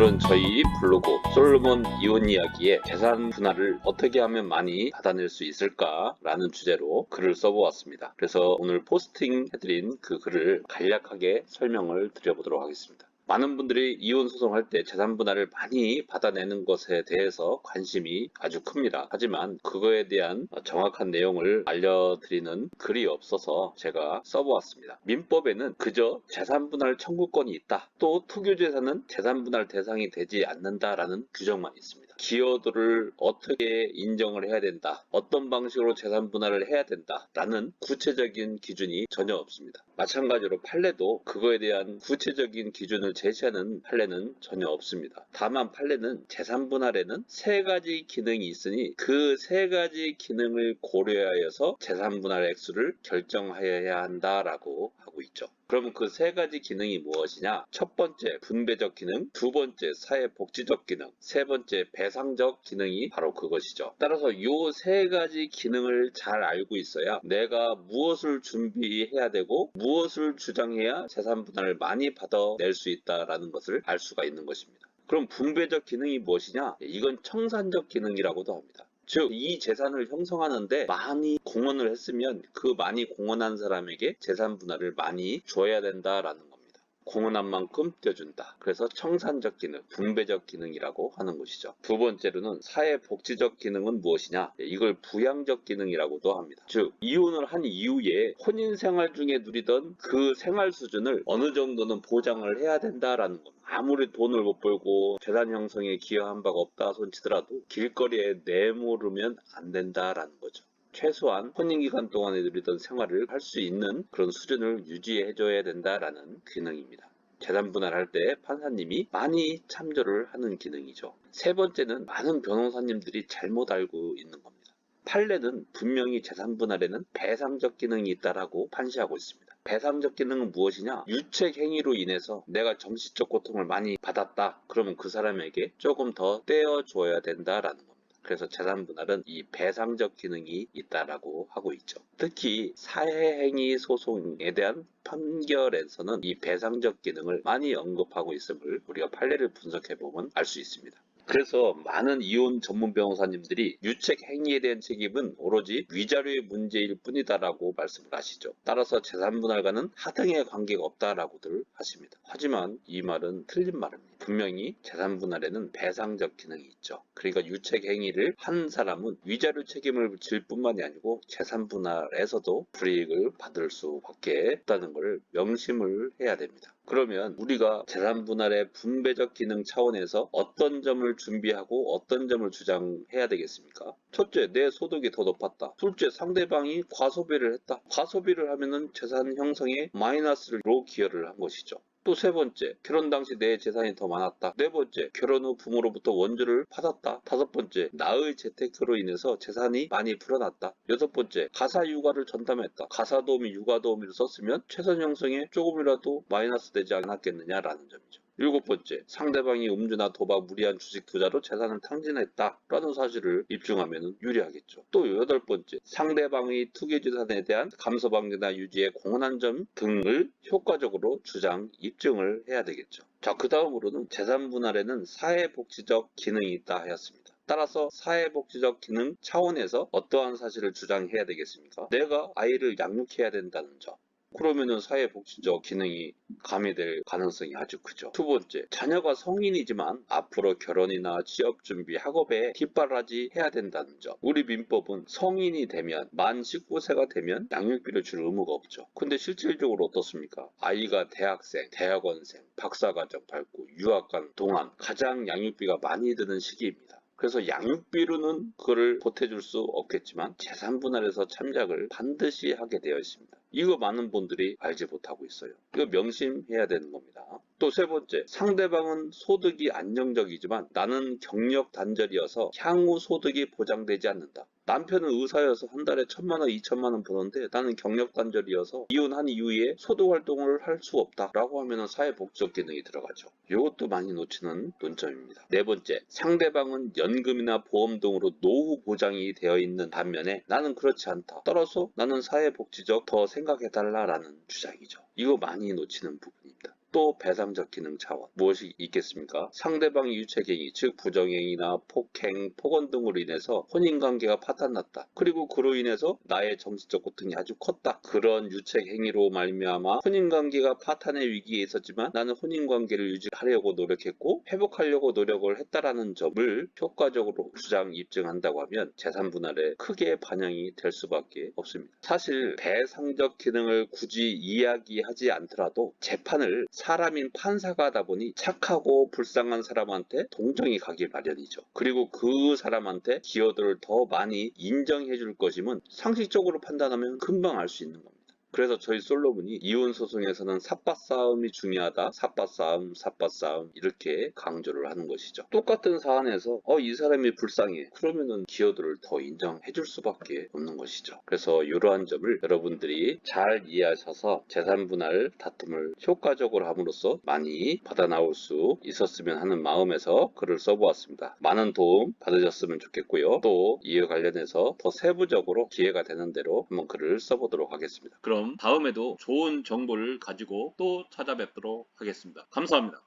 오늘은 저희 블로그 솔로몬 이혼 이야기의 재산 분할을 어떻게 하면 많이 받아낼 수 있을까 라는 주제로 글을 써보았습니다. 그래서 오늘 포스팅 해드린 그 글을 간략하게 설명을 드려보도록 하겠습니다. 많은 분들이 이혼 소송할 때 재산 분할을 많이 받아내는 것에 대해서 관심이 아주 큽니다. 하지만 그거에 대한 정확한 내용을 알려드리는 글이 없어서 제가 써보았습니다. 민법에는 그저 재산 분할 청구권이 있다. 또 투교재산은 재산 분할 대상이 되지 않는다라는 규정만 있습니다. 기여도를 어떻게 인정을 해야 된다. 어떤 방식으로 재산 분할을 해야 된다. 라는 구체적인 기준이 전혀 없습니다. 마찬가지로 판례도 그거에 대한 구체적인 기준을 제시하는 판례는 전혀 없습니다. 다만 판례는 재산 분할에는 세 가지 기능이 있으니 그 세 가지 기능을 고려하여서 재산 분할 액수를 결정하여야 한다라고 하고 있죠. 그럼 그 세 가지 기능이 무엇이냐? 첫 번째 분배적 기능, 두 번째 사회복지적 기능, 세 번째 배상적 기능이 바로 그것이죠. 따라서 이 세 가지 기능을 잘 알고 있어야 내가 무엇을 준비해야 되고 무엇을 주장해야 재산 분할을 많이 받아낼 수 있다라는 것을 알 수가 있는 것입니다. 그럼 분배적 기능이 무엇이냐? 이건 청산적 기능이라고도 합니다. 즉, 이 재산을 형성하는데 많이 공헌을 했으면 그 많이 공헌한 사람에게 재산 분할을 많이 줘야 된다라는 겁니다. 공헌한 만큼 떼준다. 그래서 청산적 기능, 분배적 기능이라고 하는 것이죠. 두 번째로는 사회복지적 기능은 무엇이냐? 이걸 부양적 기능이라고도 합니다. 즉, 이혼을 한 이후에 혼인 생활 중에 누리던 그 생활 수준을 어느 정도는 보장을 해야 된다라는 겁니다. 아무리 돈을 못 벌고 재산 형성에 기여한 바가 없다 손치더라도 길거리에 내모르면 안 된다라는 거죠. 최소한 혼인기간 동안에 누리던 생활을 할 수 있는 그런 수준을 유지해줘야 된다라는 기능입니다. 재산 분할할 때 판사님이 많이 참조를 하는 기능이죠. 세 번째는 많은 변호사님들이 잘못 알고 있는 겁니다. 판례는 분명히 재산 분할에는 배상적 기능이 있다라고 판시하고 있습니다. 배상적 기능은 무엇이냐? 유책 행위로 인해서 내가 정신적 고통을 많이 받았다. 그러면 그 사람에게 조금 더 떼어줘야 된다라는 겁니다. 그래서 재산 분할은 이 배상적 기능이 있다라고 하고 있죠. 특히 사회행위 소송에 대한 판결에서는 이 배상적 기능을 많이 언급하고 있음을 우리가 판례를 분석해보면 알 수 있습니다. 그래서 많은 이혼 전문 변호사님들이 유책 행위에 대한 책임은 오로지 위자료의 문제일 뿐이다라고 말씀을 하시죠. 따라서 재산 분할과는 하등의 관계가 없다라고들 하십니다. 하지만 이 말은 틀린 말입니다. 분명히 재산 분할에는 배상적 기능이 있죠. 그러니까 유책 행위를 한 사람은 위자료 책임을 질 뿐만이 아니고 재산 분할에서도 불이익을 받을 수밖에 없다는 걸 명심을 해야 됩니다. 그러면 우리가 재산 분할의 분배적 기능 차원에서 어떤 점을 준비하고 어떤 점을 주장해야 되겠습니까? 첫째, 내 소득이 더 높았다. 둘째, 상대방이 과소비를 했다. 과소비를 하면은 재산 형성에 마이너스로 기여를 한 것이죠. 또 세 번째, 결혼 당시 내 재산이 더 많았다. 네 번째, 결혼 후 부모로부터 원조를 받았다. 다섯 번째, 나의 재테크로 인해서 재산이 많이 불어났다. 여섯 번째, 가사 육아를 전담했다. 가사 도우미, 육아 도우미를 썼으면 재산 형성에 조금이라도 마이너스 되지 않았겠느냐라는 점이죠. 일곱 번째, 상대방이 음주나 도박, 무리한 주식 투자로 재산을 탕진했다라는 사실을 입증하면 유리하겠죠. 또 여덟 번째, 상대방의 투기재산에 대한 감소방지나 유지에 공헌한 점 등을 효과적으로 주장, 입증을 해야 되겠죠. 자, 그 다음으로는 재산 분할에는 사회복지적 기능이 있다 하였습니다. 따라서 사회복지적 기능 차원에서 어떠한 사실을 주장해야 되겠습니까? 내가 아이를 양육해야 된다는 점. 그러면은 사회복지적 기능이 가미될 가능성이 아주 크죠. 두 번째, 자녀가 성인이지만 앞으로 결혼이나 취업 준비, 학업에 뒷바라지 해야 된다는 점. 우리 민법은 성인이 되면 만 19세가 되면 양육비를 줄 의무가 없죠. 근데 실질적으로 어떻습니까? 아이가 대학생, 대학원생, 박사과정 밟고 유학 간 동안 가장 양육비가 많이 드는 시기입니다. 그래서 양육비로는 그거를 보태줄 수 없겠지만 재산 분할에서 참작을 반드시 하게 되어 있습니다. 이거 많은 분들이 알지 못하고 있어요. 이거 명심해야 되는 겁니다. 또 세 번째, 상대방은 소득이 안정적이지만 나는 경력 단절이어서 향후 소득이 보장되지 않는다. 남편은 의사여서 한 달에 1,000만 원, 2,000만 원 버는데 나는 경력 단절이어서 이혼한 이후에 소득 활동을 할 수 없다라고 하면 사회복지적 기능이 들어가죠. 이것도 많이 놓치는 논점입니다. 네 번째, 상대방은 연금이나 보험 등으로 노후 보장이 되어 있는 반면에 나는 그렇지 않다. 따라서 나는 사회복지적 더 생각해달라라는 주장이죠. 이거 많이 놓치는 부분입니다. 또 배상적 기능 차원 무엇이 있겠습니까? 상대방의 유책행위 즉 부정행위나 폭행, 폭언 등으로 인해서 혼인관계가 파탄났다. 그리고 그로 인해서 나의 정신적 고통이 아주 컸다. 그런 유책행위로 말미암아 혼인관계가 파탄의 위기에 있었지만 나는 혼인관계를 유지하려고 노력했고 회복하려고 노력을 했다라는 점을 효과적으로 주장 입증한다고 하면 재산분할에 크게 반영이 될 수밖에 없습니다. 사실 배상적 기능을 굳이 이야기하지 않더라도 재판을 사람인 판사가 하다 보니 착하고 불쌍한 사람한테 동정이 가길 마련이죠. 그리고 그 사람한테 기여도를 더 많이 인정해 줄 것임은 상식적으로 판단하면 금방 알 수 있는 겁니다. 그래서 저희 솔로몬이 이혼 소송에서는 삿바싸움이 중요하다. 삿바싸움 이렇게 강조를 하는 것이죠. 똑같은 사안에서 이 사람이 불쌍해. 그러면은 기여도를 더 인정해 줄 수밖에 없는 것이죠. 그래서 이러한 점을 여러분들이 잘 이해하셔서 재산분할 다툼을 효과적으로 함으로써 많이 받아 나올 수 있었으면 하는 마음에서 글을 써보았습니다. 많은 도움 받으셨으면 좋겠고요. 또 이에 관련해서 더 세부적으로 기회가 되는 대로 한번 글을 써보도록 하겠습니다. 그럼 다음에도 좋은 정보를 가지고 또 찾아뵙도록 하겠습니다. 감사합니다.